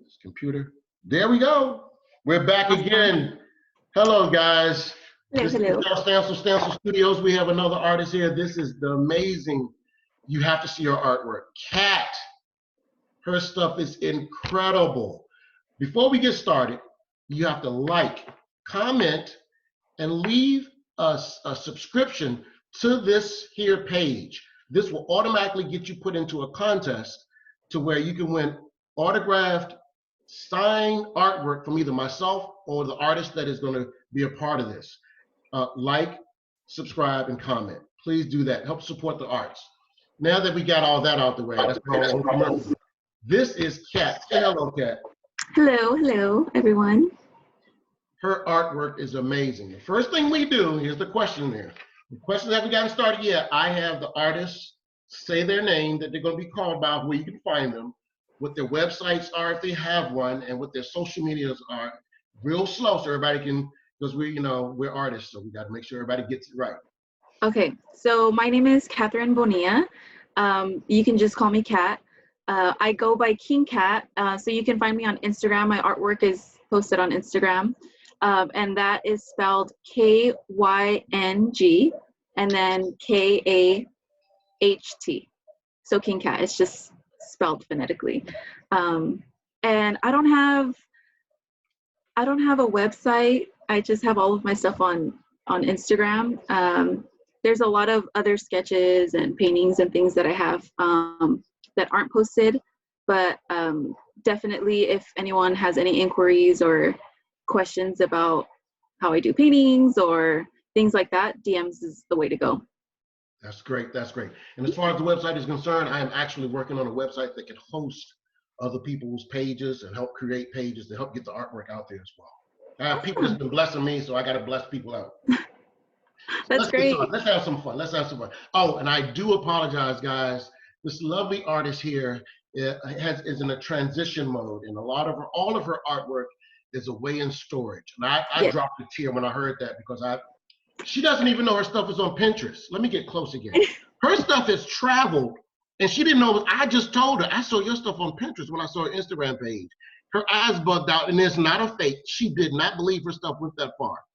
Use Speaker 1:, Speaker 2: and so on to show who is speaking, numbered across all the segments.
Speaker 1: This computer. There we go. We're back again. Hello, guys. This is Stancils Studios. We have another artist here. This is the amazing. You have to see her artwork. Kat. Her stuff is incredible. Before we get started, you have to like, comment, and leave us a subscription to this here page. This will automatically get you put into a contest to where you can win autographed, signed artwork from either myself or the artist that is going to be a part of this. Like, subscribe, and comment. Please do that. Help support the arts. Now that we got all that out the way, that's all commercial. This is Kat. Say hello, Kat.
Speaker 2: Hello, everyone.
Speaker 1: Her artwork is amazing. The first thing we do, here's the question there. The questions haven't gotten started yet. I have the artists say their name that they're going to be called by, where you can find them, what their websites are if they have one, and what their social medias are. Real slow so everybody can, because we're artists, so we got to make sure everybody gets it right.
Speaker 2: Okay, so my name is Catherine Bonilla. You can just call me Kat. I go by King Kat, so you can find me on Instagram. My artwork is posted on Instagram, and that is spelled K-Y-N-G and then K-A-H-T. So King Kat, it's just spelled phonetically. And I don't have a website. I just have all of my stuff on Instagram. There's a lot of other sketches and paintings and things that I have that aren't posted, but definitely if anyone has any inquiries or questions about how I do paintings or things like that, DMs is the way to go.
Speaker 1: That's great. That's great. And as far as the website is concerned, I am actually working on a website that can host other people's pages and help create pages to help get the artwork out there as well. I have people that's been blessing me, so I got to bless people out.
Speaker 2: That's great.
Speaker 1: Let's have some fun. Oh, and I do apologize, guys. This lovely artist here is in a transition mode, and all of her artwork is away in storage. And I dropped a tear when I heard that, because she doesn't even know her stuff is on Pinterest. Let me get close again. Her stuff has traveled, and she didn't know. I just told her, I saw your stuff on Pinterest when I saw her Instagram page. Her eyes bugged out, and it's not a fake. She did not believe her stuff went that far.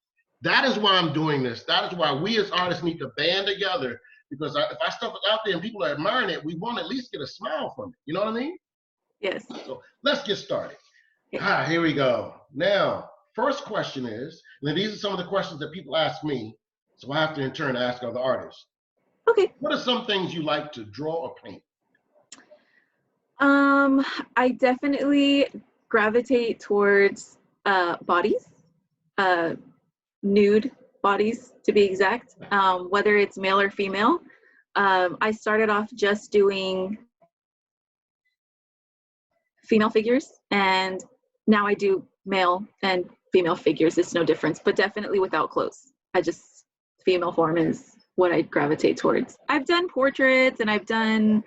Speaker 1: That is why I'm doing this. That is why we as artists need to band together, because if our stuff is out there and people are admiring it, we want to at least get a smile from it. You know what I mean?
Speaker 2: Yes.
Speaker 1: So let's get started. Here we go. Now, first question is, and these are some of the questions that people ask me, so I have to in turn ask other artists.
Speaker 2: Okay.
Speaker 1: What are some things you like to draw or paint?
Speaker 2: I definitely gravitate towards bodies, nude bodies to be exact, whether it's male or female. I started off just doing female figures, and now I do male and female figures. It's no difference, but definitely without clothes. Female form is what I gravitate towards. I've done portraits, and I've done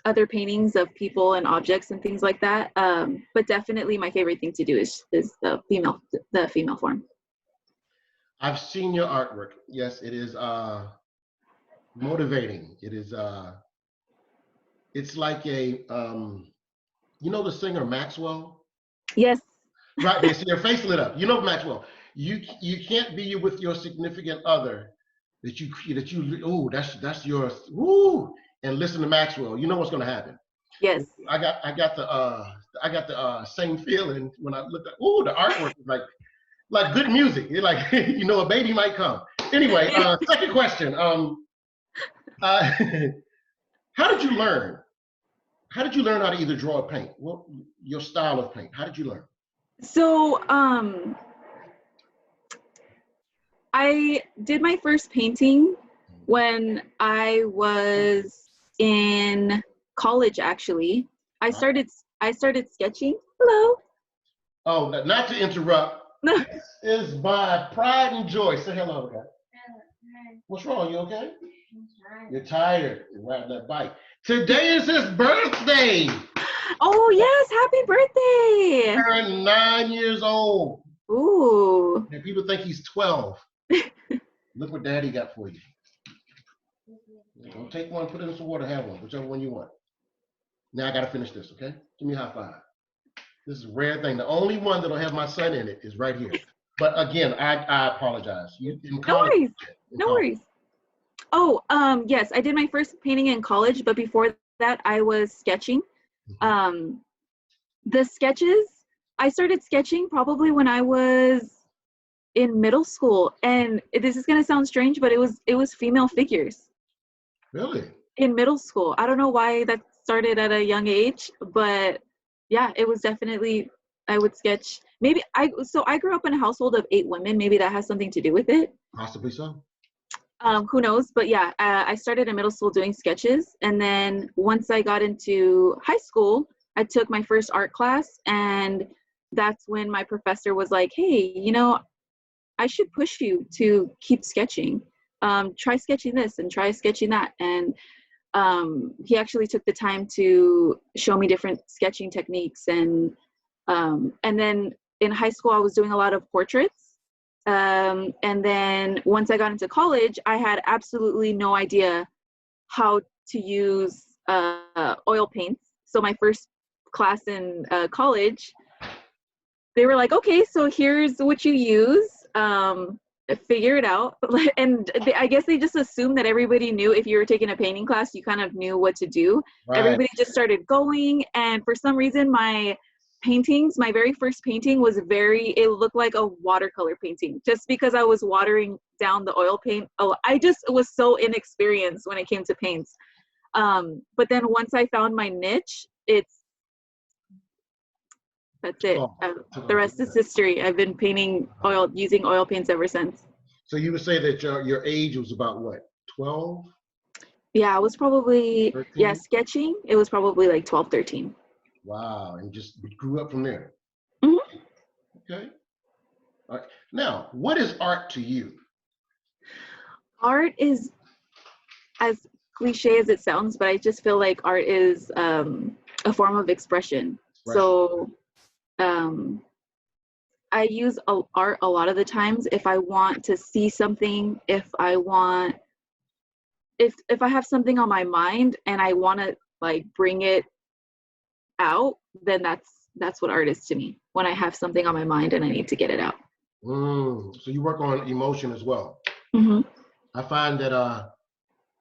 Speaker 2: other paintings of people and objects and things like that. But definitely my favorite thing to do is the female form.
Speaker 1: I've seen your artwork. Yes, it is motivating. It is it's like a the singer Maxwell?
Speaker 2: Yes.
Speaker 1: Right, they see your face lit up. You know Maxwell. You can't be with your significant other that's yours. Woo! And listen to Maxwell. You know what's going to happen.
Speaker 2: Yes.
Speaker 1: I got the same feeling when I looked at the artwork is like good music. You're like a baby might come. Anyway, second question. How did you learn? How did you learn how to either draw or paint? What your style of paint? How did you learn?
Speaker 2: So I did my first painting when I was in college. Actually, I started sketching. Hello.
Speaker 1: Oh, not to interrupt. This is my pride and joy. Say hello, guys. What's wrong? You okay? You're tired. You're riding that bike. Today is his birthday.
Speaker 2: Oh yes, happy birthday!
Speaker 1: Turned 9 years old.
Speaker 2: Ooh.
Speaker 1: And people think he's 12. Look what Daddy got for you. Don't take one, put it in some water, have one, whichever one you want. Now I gotta finish this, okay? Give me a high five. This is a rare thing. The only one that'll have my son in it is right here. But again, I apologize. You in
Speaker 2: No
Speaker 1: college?
Speaker 2: worries.
Speaker 1: In
Speaker 2: No
Speaker 1: college.
Speaker 2: worries. Oh, yes, I did my first painting in college, but before that, I was sketching. The sketches, I started sketching probably when I was in middle school, and this is gonna sound strange, but it was female figures
Speaker 1: Really?
Speaker 2: in middle school. I don't know why that started at a young age, but yeah, it was definitely, I would sketch. Maybe so I grew up in a household of 8 women. Maybe that has something to do with it.
Speaker 1: Possibly so.
Speaker 2: Who knows? But yeah, I started in middle school doing sketches. And then once I got into high school, I took my first art class. And that's when my professor was like, hey, you know, I should push you to keep sketching. Try sketching this and try sketching that. And he actually took the time to show me different sketching techniques. And then in high school, I was doing a lot of portraits. And then once I got into college, I had absolutely no idea how to use oil paints. So my first class in college, they were like, okay, so here's what you use. Figure it out. And I guess they just assumed that everybody knew. If you were taking a painting class, you kind of knew what to do.
Speaker 1: Right.
Speaker 2: Everybody just started going. And for some reason, my very first painting was it looked like a watercolor painting, just because I was watering down the oil paint. I just was so inexperienced when it came to paints. But then once I found my niche, that's it. The rest is history. I've been using oil paints ever since.
Speaker 1: So you would say that your age was about what, 12?
Speaker 2: Yeah, I was probably,
Speaker 1: 13?
Speaker 2: sketching. It was probably like 12, 13.
Speaker 1: Wow, and just grew up from there.
Speaker 2: Mm-hmm.
Speaker 1: Okay. All right. Now, what is art to you?
Speaker 2: Art is, as cliche as it sounds, but I just feel like art is a form of expression. So I use art a lot of the times if I want to see something, if I have something on my mind and I want to like bring it out, then that's what art is to me. When I have something on my mind and I need to get it out.
Speaker 1: So you work on emotion as well.
Speaker 2: Mm-hmm.
Speaker 1: I find that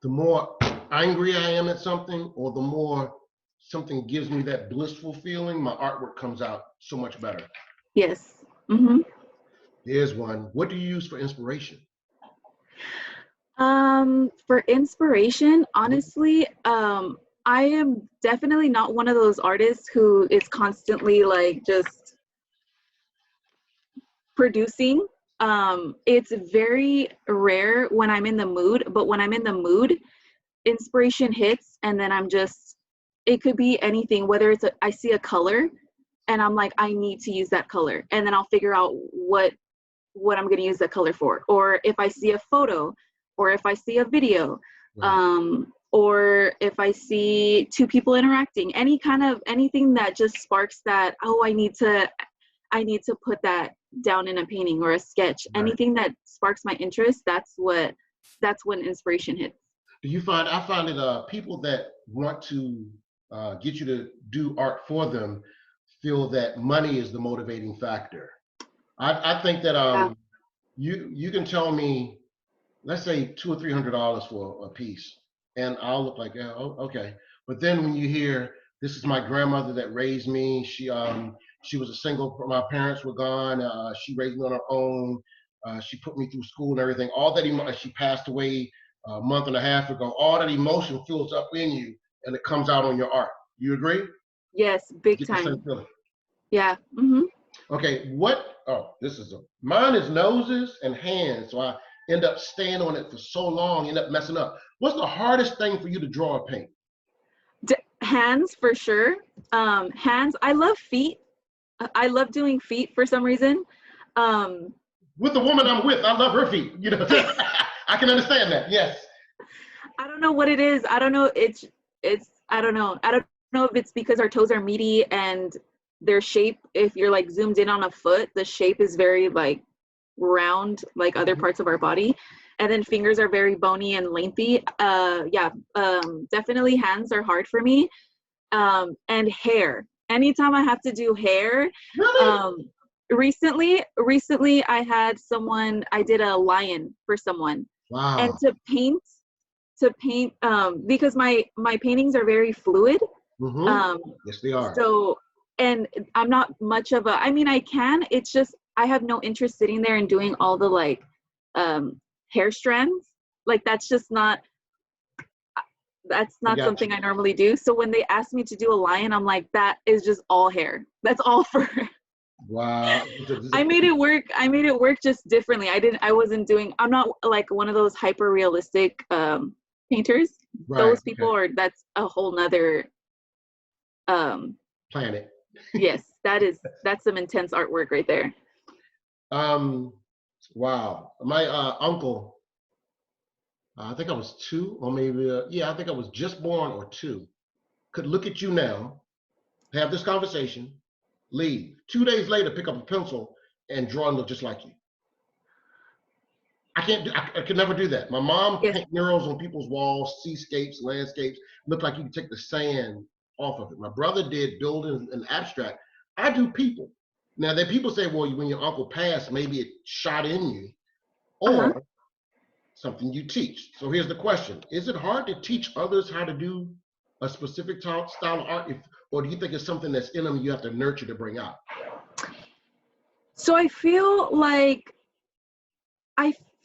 Speaker 1: the more angry I am at something, or the more something gives me that blissful feeling, my artwork comes out so much better.
Speaker 2: Yes. Mm-hmm.
Speaker 1: Here's one. What do you use for inspiration?
Speaker 2: For inspiration, honestly, I am definitely not one of those artists who is constantly like just producing. It's very rare when I'm in the mood, but when I'm in the mood, inspiration hits, and then it could be anything, whether I see a color and I'm like, I need to use that color, and then I'll figure out what I'm going to use that color for. Or if I see a photo, or if I see a video, or if I see 2 people interacting, anything that just sparks that, oh, I need to put that down in a painting or a sketch. Right. Anything that sparks my interest, that's when inspiration hits.
Speaker 1: Do you find, I find that people that want to get you to do art for them feel that money is the motivating factor. I think that you can tell me, let's say $200 or $300 for a piece, and I'll look like, yeah, oh, okay. But then when you hear, this is my grandmother that raised me. She was a single. My parents were gone. She raised me on her own. She put me through school and everything. All that she passed away a month and a half ago. All that emotion fills up in you, and it comes out on your art. You agree?
Speaker 2: Yes, big time. Yeah. Mm-hmm.
Speaker 1: Okay. Mine is noses and hands. So I end up staying on it for so long, end up messing up. What's the hardest thing for you to draw or paint?
Speaker 2: Hands, for sure. Hands. I love feet. I love doing feet for some reason.
Speaker 1: With the woman I'm with, I love her feet. You know, I can understand that. Yes.
Speaker 2: I don't know what it is. I don't know. I don't know. I don't know if it's because our toes are meaty and their shape, if you're like zoomed in on a foot, the shape is very like round, like other parts of our body. And then fingers are very bony and lengthy. Definitely hands are hard for me. And hair. anytime I have to do hair.
Speaker 1: Really?
Speaker 2: Recently I had someone, I did a lion for someone, and
Speaker 1: Wow.
Speaker 2: to paint because my paintings are very fluid.
Speaker 1: Mm-hmm.
Speaker 2: um
Speaker 1: Yes, they are.
Speaker 2: so, and I'm not much of a, I mean, I can, it's just I have no interest sitting there and doing all the like hair strands. Like that's
Speaker 1: I
Speaker 2: not
Speaker 1: got
Speaker 2: something
Speaker 1: you.
Speaker 2: I normally do. So when they asked me to do a lion, I'm like, that is just all hair. That's all for
Speaker 1: Wow.
Speaker 2: I made it work just differently. I wasn't doing, I'm not like one of those hyper realistic painters.
Speaker 1: Right.
Speaker 2: Those people
Speaker 1: Okay.
Speaker 2: are, that's a whole nother um
Speaker 1: Planet.
Speaker 2: yes, that's some intense artwork right there.
Speaker 1: Um. Wow. My uncle. I think I was 2, or maybe yeah, I think I was just born or 2. Could look at you now, have this conversation, leave. 2 days later, pick up a pencil and draw and look just like you. I can't do. I could never do that. My mom
Speaker 2: Yes.
Speaker 1: paint murals on people's walls, seascapes, landscapes. Look like you can take the sand off of it. My brother did buildings and abstract. I do people. Now, then people say, well, when your uncle passed, maybe it shot in you,
Speaker 2: Uh-huh.
Speaker 1: or something you teach. So here's the question: is it hard to teach others how to do a specific style of art, or do you think it's something that's in them you have to nurture to bring out?
Speaker 2: So I
Speaker 1: Like
Speaker 2: feel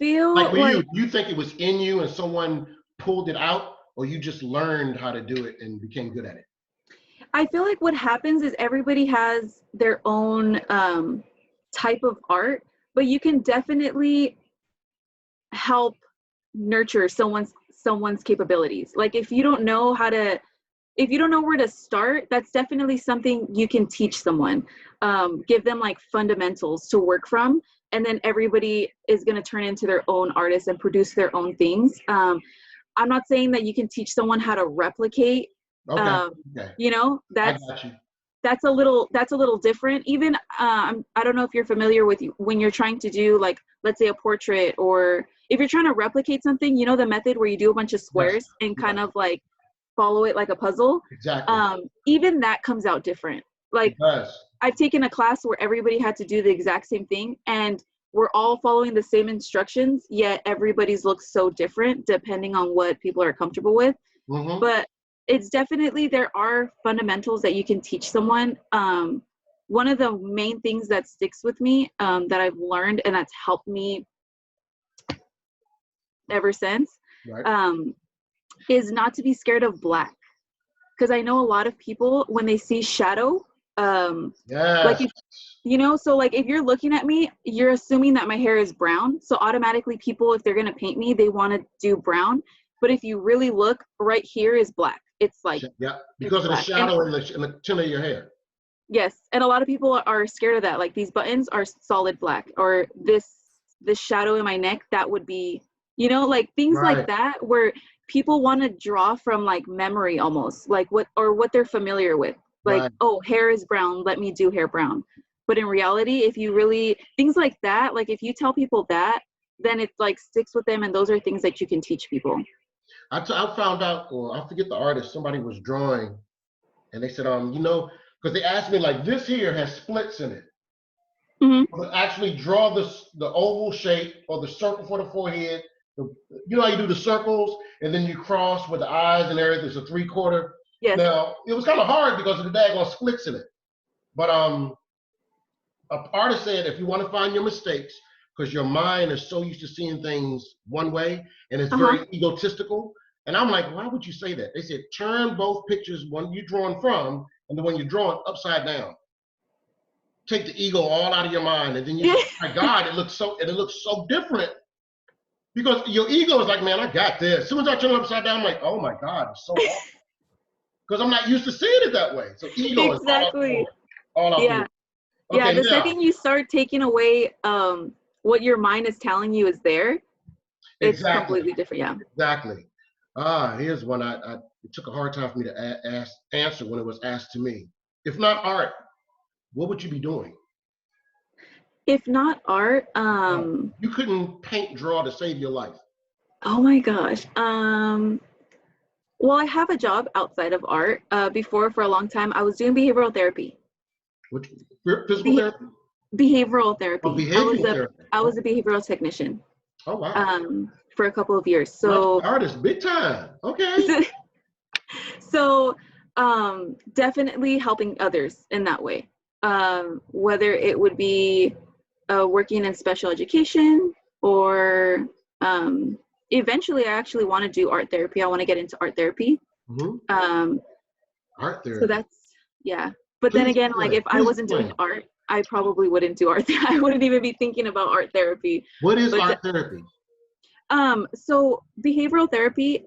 Speaker 1: for you,
Speaker 2: like
Speaker 1: do you think it was in you and someone pulled it out, or you just learned how to do it and became good at it?
Speaker 2: I feel like what happens is everybody has their own type of art, but you can definitely help nurture someone's capabilities. Like if you don't know where to start, that's definitely something you can teach someone. Give them like fundamentals to work from, and then everybody is going to turn into their own artists and produce their own things. I'm not saying that you can teach someone how to replicate.
Speaker 1: Okay. Okay.
Speaker 2: You know,
Speaker 1: I got you.
Speaker 2: that's a little different. Even I don't know if you're familiar with when you're trying to do like, let's say, a portrait, or if you're trying to replicate something, you know, the method where you do a bunch of
Speaker 1: Yes.
Speaker 2: squares and kind
Speaker 1: Yes.
Speaker 2: of like follow it like a puzzle.
Speaker 1: Exactly.
Speaker 2: Even that comes out different.
Speaker 1: It
Speaker 2: Like,
Speaker 1: does.
Speaker 2: I've taken a class where everybody had to do the exact same thing, and we're all following the same instructions, yet everybody's looks so different depending on what people are comfortable with.
Speaker 1: Mm-hmm.
Speaker 2: But it's definitely, there are fundamentals that you can teach someone. One of the main things that sticks with me, that I've learned and that's helped me ever since,
Speaker 1: Right.
Speaker 2: is not to be scared of black. Because I know a lot of people, when they see shadow, like
Speaker 1: Yes.
Speaker 2: if you know, so like if you're looking at me, you're assuming that my hair is brown. So automatically people, if they're gonna paint me, they want to do brown. But if you really look, right here is black. It's like,
Speaker 1: Yeah.
Speaker 2: it's
Speaker 1: Because of the
Speaker 2: black. And
Speaker 1: shadow and the tint of your hair.
Speaker 2: yes, and a lot of people are scared of that. Like, these buttons are solid black, or this shadow in my neck, that would be, you know, like things like
Speaker 1: Right.
Speaker 2: that, where people want to draw from like memory almost, like what they're familiar with. Like,
Speaker 1: Right.
Speaker 2: oh, hair is brown, let me do hair brown. But in reality, if you really, things like that, like if you tell people that, then it like sticks with them, and those are things that you can teach people.
Speaker 1: I found out, or I forget the artist, somebody was drawing, and they said, because they asked me, like, this here has splits in it.
Speaker 2: Hmm.
Speaker 1: But actually draw the oval shape or the circle for the forehead. You know how you do the circles and then you cross with the eyes and everything. It's a 3/4.
Speaker 2: Yes.
Speaker 1: Now it was kind of hard because of the daggone splits in it. But a artist said if you want to find your mistakes, because your mind is so used to seeing things one way and it's
Speaker 2: Uh-huh.
Speaker 1: very egotistical. And I'm like, why would you say that? They said turn both pictures, one you're drawing from and the one you're drawing, upside down. Take the ego all out of your mind, and then you, oh my God, it looks so different because your ego is like, man, I got this. As soon as I turn it upside down, I'm like, oh my God, it's so off because I'm not used to seeing it that way. So ego is all out the
Speaker 2: Exactly.
Speaker 1: window, all out the
Speaker 2: Yeah.
Speaker 1: window.
Speaker 2: Yeah,
Speaker 1: Okay,
Speaker 2: the
Speaker 1: now
Speaker 2: second you start taking away what your mind is telling you is there, it's
Speaker 1: exactly,
Speaker 2: completely different. Yeah.
Speaker 1: exactly. Here's one it took a hard time for me to answer when it was asked to me. If not art, what would you be doing?
Speaker 2: If not art,
Speaker 1: You couldn't paint, draw to save your life.
Speaker 2: oh my gosh. Well, I have a job outside of art. Before, for a long time, I was doing behavioral therapy.
Speaker 1: Which physical
Speaker 2: Be-
Speaker 1: therapy?
Speaker 2: behavioral
Speaker 1: Oh,
Speaker 2: therapy.
Speaker 1: behavioral therapy.
Speaker 2: I was a behavioral technician
Speaker 1: Oh wow.
Speaker 2: for a couple of years.
Speaker 1: Martial
Speaker 2: So,
Speaker 1: artist, big time. Okay.
Speaker 2: so definitely helping others in that way. Whether it would be working in special education or eventually I actually want to do art therapy. I want to get into art therapy. Um,
Speaker 1: Art
Speaker 2: so
Speaker 1: therapy.
Speaker 2: that's, yeah. But then
Speaker 1: Please
Speaker 2: again, like
Speaker 1: explain.
Speaker 2: if I
Speaker 1: Please
Speaker 2: wasn't doing
Speaker 1: explain.
Speaker 2: art, I probably wouldn't do art. I wouldn't even be thinking about art therapy.
Speaker 1: What is
Speaker 2: But
Speaker 1: art therapy?
Speaker 2: so behavioral therapy,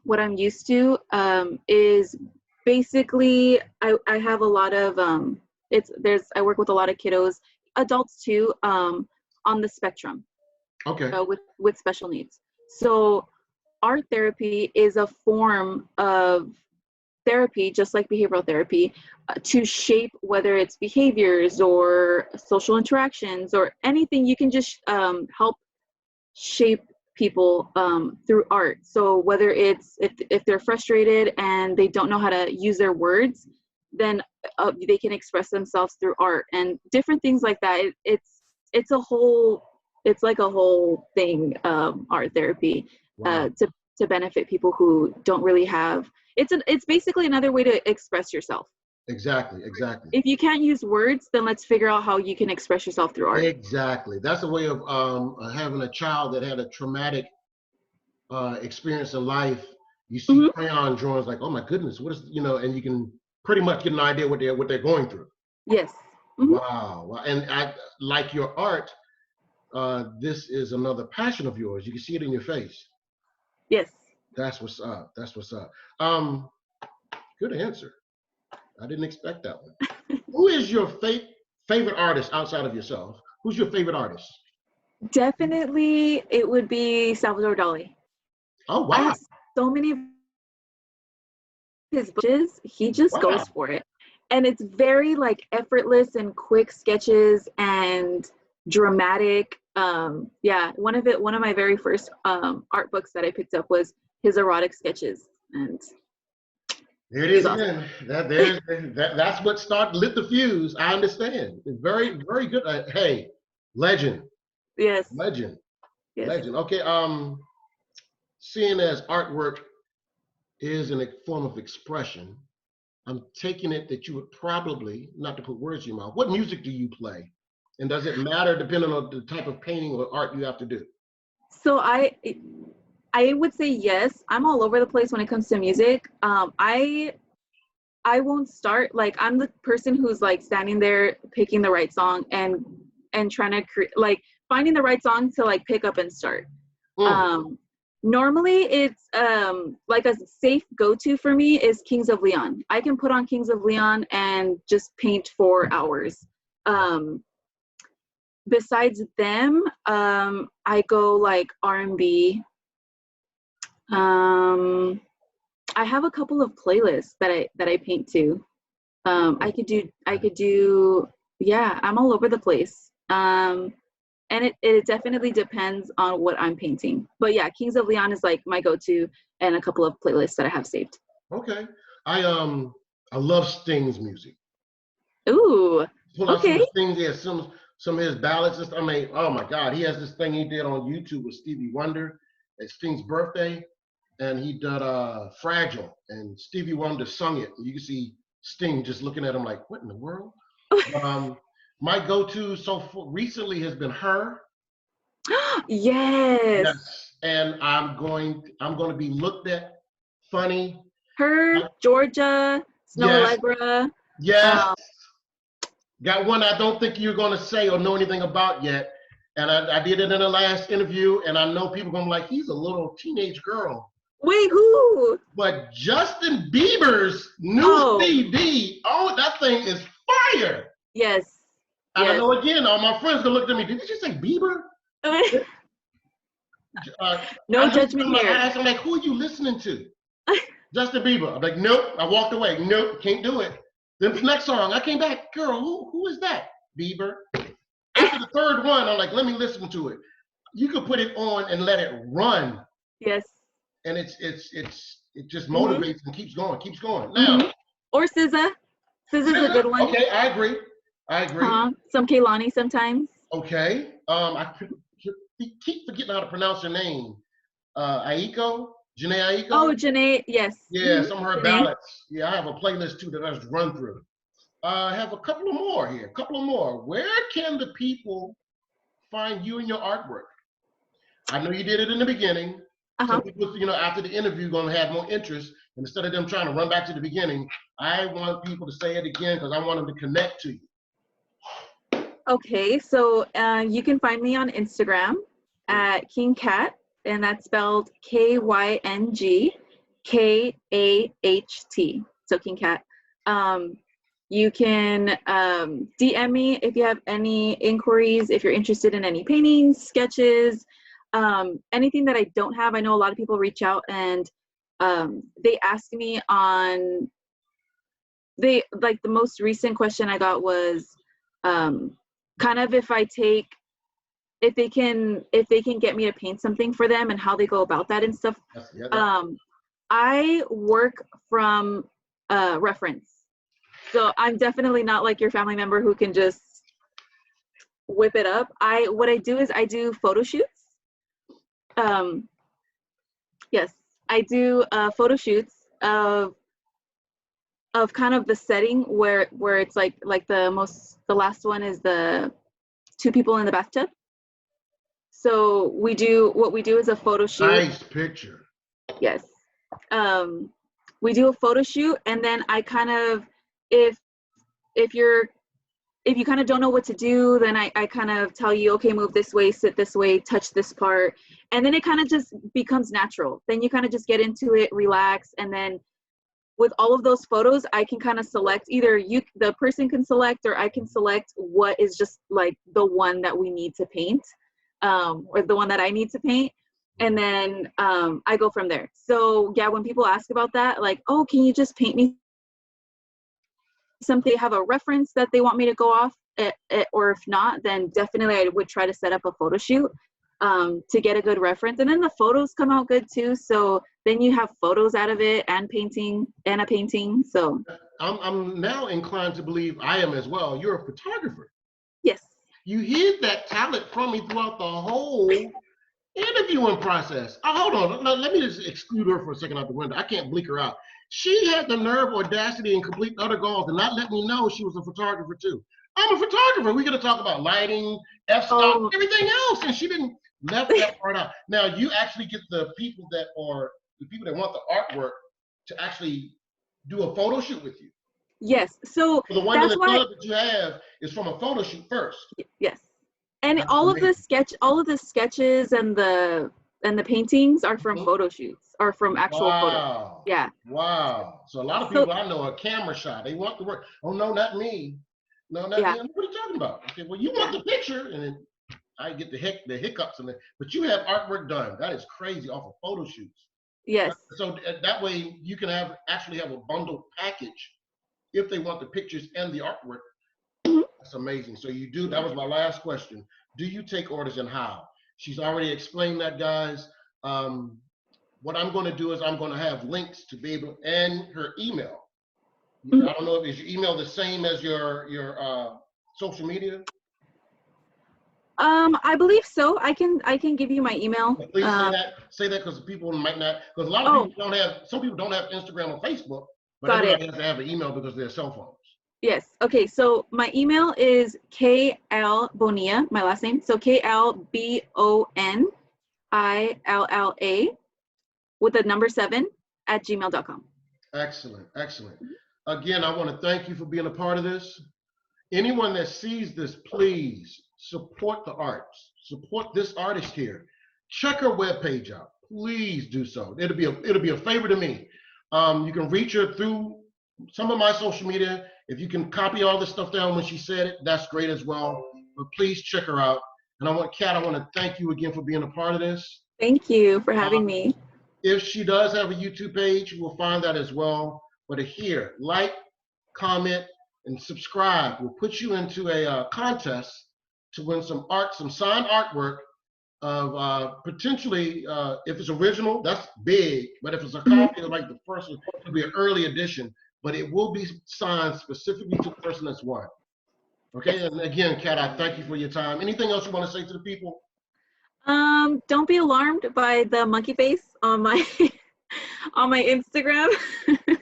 Speaker 2: what I'm used to is basically I have a lot of I work with a lot of kiddos, adults too, on the spectrum.
Speaker 1: Okay.
Speaker 2: With special needs. So art therapy is a form of therapy, just like behavioral therapy, to shape whether it's behaviors or social interactions or anything. You can just help shape people through art. So whether it's if they're frustrated and they don't know how to use their words, then they can express themselves through art and different things like that. It's a whole, it's like a whole thing, art therapy,
Speaker 1: Wow.
Speaker 2: to benefit people who don't really have. It's basically another way to express yourself.
Speaker 1: Exactly. Exactly.
Speaker 2: If you can't use words, then let's figure out how you can express yourself through art.
Speaker 1: Exactly. That's a way of having a child that had a traumatic experience in life. You see crayon drawings, like, oh my goodness, what is, and you can pretty much get an idea what they're going through.
Speaker 2: Yes.
Speaker 1: Wow. And I like your art. This is another passion of yours. You can see it in your face.
Speaker 2: Yes.
Speaker 1: That's what's up. That's what's up. Good answer. I didn't expect that one. Who is your favorite artist outside of yourself? Who's your favorite artist?
Speaker 2: Definitely, it would be Salvador Dali.
Speaker 1: Oh
Speaker 2: I
Speaker 1: wow.
Speaker 2: have so many of his sketches. He just goes for it. And it's very like effortless and quick sketches and dramatic. Yeah, one of my very first art books that I picked up was his erotic sketches. And
Speaker 1: there it is again. That's what lit the fuse. I understand. It's very, very good. Hey, legend.
Speaker 2: Yes.
Speaker 1: Legend.
Speaker 2: Yes.
Speaker 1: Legend. Okay. Seeing as artwork is a form of expression, I'm taking it that you would probably, not to put words in your mouth, what music do you play? And does it matter depending on the type of painting or art you have to do?
Speaker 2: So I would say yes. I'm all over the place when it comes to music. I won't start, like, I'm the person who's like standing there picking the right song and trying to like finding the right song to like pick up and start. Normally it's like a safe go-to for me is Kings of Leon. I can put on Kings of Leon and just paint for hours. Besides them, I go like R&B. I have a couple of playlists that I paint to. I could do, yeah, I'm all over the place. And it definitely depends on what I'm painting. But yeah, Kings of Leon is like my go-to, and a couple of playlists that I have saved.
Speaker 1: Okay. I love Sting's music.
Speaker 2: Ooh. Okay.
Speaker 1: Sting, yeah, some of his ballads. I mean, oh my God, he has this thing he did on YouTube with Stevie Wonder at Sting's birthday, and he did Fragile, and Stevie Wonder sung it. You can see Sting just looking at him like, what in the world? My go-to recently has been Her.
Speaker 2: Yes.
Speaker 1: Yes, and I'm going to be looked at funny.
Speaker 2: Her, Georgia, Snow Allegra.
Speaker 1: Yes. Got one I don't think you're going to say or know anything about yet. And I did it in the last interview, and I know people are going to be like, he's a little teenage girl.
Speaker 2: Wait, who?
Speaker 1: But Justin Bieber's new CD, that thing is fire.
Speaker 2: Yes.
Speaker 1: And I know, again, all my friends going to look at me, did you say Bieber?
Speaker 2: No judgment here.
Speaker 1: I asked them, like, who are you listening to? Justin Bieber. I'm like, nope. I walked away. Nope, can't do it. Then the next song, I came back, girl, who is that? Bieber. After the third one, I'm like, let me listen to it. You could put it on and let it run.
Speaker 2: Yes.
Speaker 1: and it just motivates and keeps going, Now,
Speaker 2: or SZA. SZA's a good one.
Speaker 1: Okay, I agree.
Speaker 2: Some Kehlani sometimes.
Speaker 1: Okay. I keep forgetting how to pronounce her name. Aiko? Janae Aiko?
Speaker 2: Oh, Janae, yes.
Speaker 1: Yeah, some of her
Speaker 2: Janae.
Speaker 1: ballads. Yeah, I have a playlist too that I just run through. I have a couple of more here. Where can the people find you and your artwork? I know you did it in the beginning. So people, after the interview, going to have more interest. And instead of them trying to run back to the beginning, I want people to say it again because I want them to connect to you.
Speaker 2: Okay, so you can find me on Instagram at King Kat, and that's spelled KYNGKAHT. So King Kat. You can DM me if you have any inquiries, if you're interested in any paintings, sketches, anything that I don't have. I know a lot of people reach out and they ask me the most recent question I got was kind of if they can get me to paint something for them and how they go about that and stuff. I work from reference. So I'm definitely not like your family member who can just whip it up. What I do is I do photo shoots. Yes, I do photo shoots of kind of the setting where it's like the last one is the 2 people in the bathtub. So what we do is a photo shoot.
Speaker 1: Nice picture.
Speaker 2: Yes. We do a photo shoot, and then I kind of, if you kind of don't know what to do, then I kind of tell you, okay, move this way, sit this way, touch this part. And then it kind of just becomes natural. Then you kind of just get into it, relax. And then with all of those photos, I can kind of select, either the person can select, or I can select what is just like the one that we need to paint, or the one that I need to paint. And then I go from there. So yeah, when people ask about that, like, oh, can you just paint me something, have a reference that they want me to go off, or if not, then definitely I would try to set up a photo shoot to get a good reference. And then the photos come out good too. So then you have photos out of it and a painting. So
Speaker 1: I'm now inclined to believe I am as well. You're a photographer.
Speaker 2: Yes.
Speaker 1: You hid that talent from me throughout the whole interviewing process. Hold on, let me just exclude her for a second out the window. I can't bleak her out. She had the nerve, audacity, and complete utter gall to not let me know she was a photographer too. I'm a photographer. We're gonna talk about lighting, f-stop, everything else, and she didn't left that part out. Now you actually get the people that want the artwork to actually do a photo shoot with you.
Speaker 2: Yes. So
Speaker 1: the one in the club that you have is from a photo shoot first.
Speaker 2: Yes. And that's all amazing. All of the sketches and the paintings are from photo shoots, are from actual photos. Yeah.
Speaker 1: Wow. So a lot of people I know are camera shy. They want the work. Oh no, not me. No, not me. What are you talking about? Okay, well, you want the picture, and then I get the hiccups in it. But you have artwork done. That is crazy off of photo shoots.
Speaker 2: Yes.
Speaker 1: So that way you can actually have a bundled package if they want the pictures and the artwork. That's amazing. So you do. That was my last question. Do you take orders, and how? She's already explained that, guys. What I'm going to do is I'm going to have links to be able, and her email. I don't know if is your email the same as your social media.
Speaker 2: I believe so. I can give you my email.
Speaker 1: Please say that because people might not, because a lot of people don't have. Some people don't have Instagram or Facebook, but everybody has to have an email because they're cell phones.
Speaker 2: Yes. Okay. So my email is KL Bonilla, my last name. So KLBONILLA with the number 7 at gmail.com. Excellent.
Speaker 1: Excellent. Again, I want to thank you for being a part of this. Anyone that sees this, please support the arts. Support this artist here. Check her webpage out. Please do so. It'll be a favor to me. You can reach her through some of my social media. If you can copy all this stuff down when she said it, that's great as well. But please check her out. And Kat, I want to thank you again for being a part of this.
Speaker 2: Thank you for having me.
Speaker 1: If she does have a YouTube page, we'll find that as well. But here, like, comment, and subscribe. We'll put you into a contest to win some signed artwork of potentially, if it's original, that's big. But if it's a copy of like the first one, it'll be an early edition. But it will be signed specifically to the person that's won. Okay, and again, Kat, I thank you for your time. Anything else you want to say to the people?
Speaker 2: Don't be alarmed by the monkey face on my on my Instagram.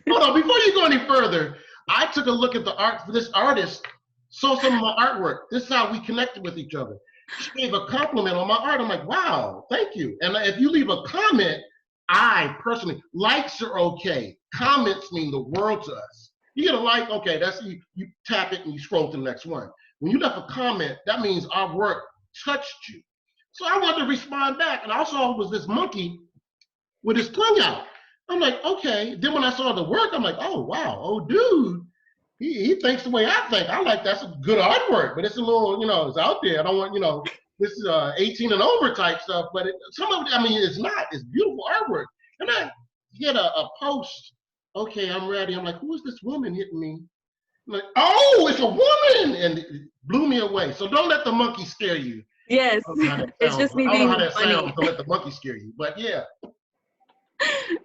Speaker 1: Hold on, before you go any further, I took a look at the art for this artist, saw some of my artwork. This is how we connected with each other. She gave a compliment on my art. I'm like, wow, thank you. And if you leave a comment, I personally, likes are okay. Comments mean the world to us. You get a like, okay, that's you tap it and you scroll to the next one. When you left a comment, that means our work touched you. So I wanted to respond back, and I saw was this monkey with his tongue out. I'm like, okay. Then when I saw the work, I'm like, oh wow, oh dude, he thinks the way I think. I like that's a good artwork, but it's a little, it's out there. I don't want, this is 18 and over type stuff, but some of it, I mean, it's not. It's beautiful artwork. And I get a post. Okay, I'm ready. I'm like, who is this woman hitting me? I'm like, oh, it's a woman, and it blew me away. So don't let the monkey scare you.
Speaker 2: Yes, it's just me being funny. I don't know how that sounds.
Speaker 1: Don't let the monkey scare you, but yeah.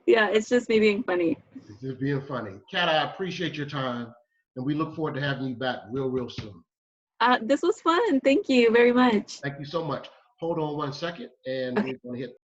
Speaker 2: Yeah, it's just me being funny.
Speaker 1: It's just being funny. Kat, I appreciate your time, and we look forward to having you back real soon.
Speaker 2: This was fun. Thank you very much.
Speaker 1: Thank you so much. Hold on one second, and we're going to hit